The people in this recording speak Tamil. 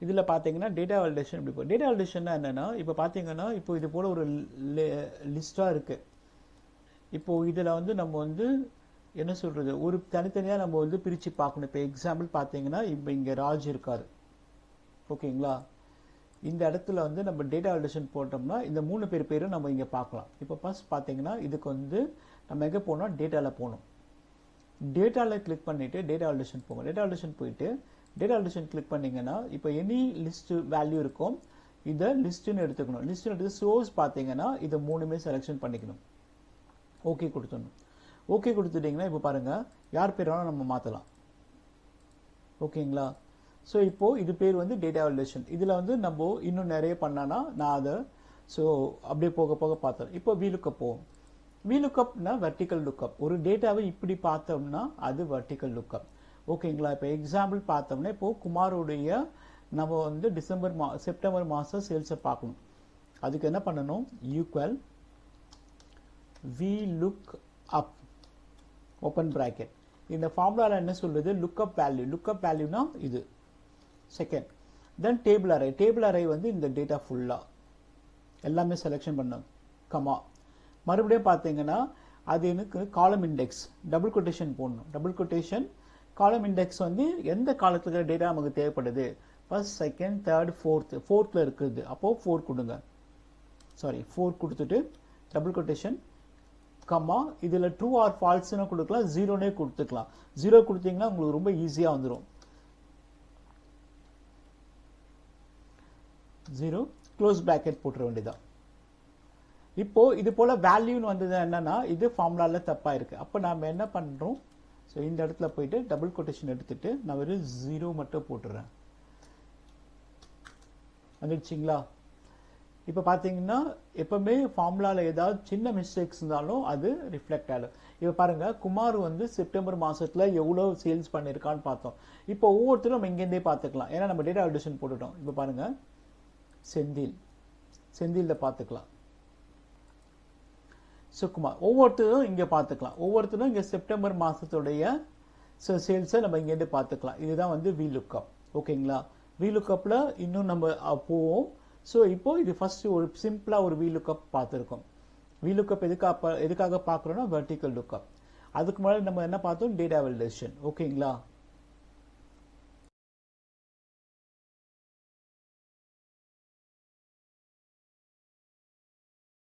இதில் பார்த்தீங்கன்னா டேட்டா வேலிடேஷன் இப்படி போகும். டேட்டா வேலிடேஷன்னா என்னென்னா, இப்போ பார்த்தீங்கன்னா இப்போ இது போல் ஒரு லிஸ்ட்டாக இருக்குது. இப்போது இதில் வந்து நம்ம வந்து என்ன சொல்கிறது, ஒரு தனித்தனியாக நம்ம வந்து பிரித்து பார்க்கணும். இப்போ எக்ஸாம்பிள் பார்த்தீங்கன்னா இப்போ இங்கே ராஜ் இருக்கார், ஓகேங்களா. இந்த இடத்துல வந்து நம்ம டேட்டா வேலிடேஷன் போட்டோம்னா இந்த 3 பேரும் நம்ம இங்கே பார்க்கலாம். இப்போ ஃபர்ஸ்ட் பார்த்தீங்கன்னா இதுக்கு வந்து நம்ம எங்கே போனோம், டேட்டாவில் போகணும். டேட்டாவில் கிளிக் பண்ணிவிட்டு டேட்டா வேலிடேஷன் போகும். டேட்டா வேலிடேஷன் போயிட்டு டேட்டா வேலிடேஷன் கிளிக் பண்ணிங்கன்னா இப்போ எனி லிஸ்ட் வேல்யூ இருக்கும், இதை லிஸ்ட்டுன்னு எடுத்துக்கணும். லிஸ்ட்டுன்னு எடுத்து சோர்ஸ் பார்த்தீங்கன்னா இதை 3மே செலெக்ஷன் பண்ணிக்கணும். ஓகே கொடுத்துடணும். ஓகே கொடுத்துட்டிங்கன்னா இப்போ பாருங்கள் யார் பேர் வேணால் நம்ம மாற்றலாம், ஓகேங்களா. ஸோ இப்போது இது பேர் வந்து டேட்டா வேலிடேஷன். இதில் வந்து நம்ம இன்னும் நிறைய பண்ணானா நான் அதை ஸோ அப்படியே போக போக பார்த்தோம். இப்போ VLOOKUP போவோம். VLOOKUPனா வெர்டிக்கல் லுக்கப். ஒரு டேட்டாவை இப்படி பார்த்தோம்னா அது வெர்டிக்கல் லுக்கப், ஓகேங்களா. இப்போ எக்ஸாம்பிள் பார்த்தோம்னா இப்போது குமாரோடைய நம்ம வந்து செப்டம்பர் மாதம் சேல்ஸை பார்க்கணும். அதுக்கு என்ன பண்ணணும், ஈக்குவல் VLOOKUP ஓப்பன் பிராக்கெட். இந்த ஃபார்முலாவில் என்ன சொல்லுது, லுக்கப் வேல்யூ. லுக்கப் வேல்யூனா இது செகண்ட். தென் டேபிள் அரே. டேபிள் அரே வந்து இந்த டேட்டா ஃபுல்லாக எல்லாமே செலெக்ஷன் பண்ணணும், கமா. மறுபடியும் பார்த்தீங்கன்னா அது எனக்கு காலம் இண்டெக்ஸ் டபுள் கொட்டேஷன் போடணும். டபுள் கொட்டேஷன் காலம் இண்டெக்ஸ் வந்து எந்த காலத்தில் டேட்டா நமக்கு தேவைப்படுது, ஃபர்ஸ்ட் செகண்ட் தேர்ட் ஃபோர்த்தில் இருக்குது, அப்போது 4 கொடுங்க. 4 கொடுத்துட்டு டபுள் கொட்டேஷன் கம்மா. இதில் ட்ரூ ஆர் ஃபால்ஸ்னு கொடுக்கலாம், 0னே கொடுத்துக்கலாம். 0 கொடுத்தீங்கன்னா உங்களுக்கு ரொம்ப ஈஸியாக வந்துடும். 0 க்ளோஸ் பிராக்கெட் போட்டுற வேண்டியதான். இப்போ இது போல வேல்யூன்னு வந்தது என்னன்னா இது ஃபார்முலாவில் தப்பாக இருக்கு. அப்போ நாம் என்ன பண்ணுறோம், ஸோ இந்த இடத்துல போயிட்டு டபுள் கொட்டேஷன் எடுத்துட்டு நான் வெறும் 0 மட்டும் போட்டுறேன். வந்துடுச்சிங்களா. இப்போ பார்த்தீங்கன்னா எப்பவுமே ஃபார்முலாவில் ஏதாவது சின்ன மிஸ்டேக்ஸ் இருந்தாலும் அது ரிஃப்ளெக்ட் ஆகும். இப்போ பாருங்க குமார் வந்து செப்டம்பர் மாசத்துல எவ்வளோ சேல்ஸ் பண்ணியிருக்கான்னு பார்த்தோம். இப்போ ஒவ்வொருத்தரும் நம்ம இங்கேருந்தே பார்த்துக்கலாம், ஏன்னா நம்ம டேட்டா வேலிடேஷன் போட்டுட்டோம். இப்போ பாருங்க செந்திலில் பார்த்துக்கலாம். சுகுமார் ஒவ்வொருத்தரும் இங்கே பார்த்துக்கலாம். ஒவ்வொருத்தரும் இங்கே செப்டம்பர் மாதத்துடைய சேல்ஸை நம்ம இங்கேருந்து பார்த்துக்கலாம். இதுதான் வந்து VLOOKUP, ஓகேங்களா. VLOOKUPல இன்னும் நம்ம போவோம். ஸோ இப்போ இது ஃபர்ஸ்ட் ஒரு சிம்பிளாக ஒரு VLOOKUP பார்த்துருக்கோம். VLOOKUP எதுக்காக பார்க்குறோன்னா வெர்டிக்கல் லுக்கப். அதுக்கு முன்னாடி நம்ம என்ன பார்த்தோம், டேட்டா வேலிடேஷன், ஓகேங்களா.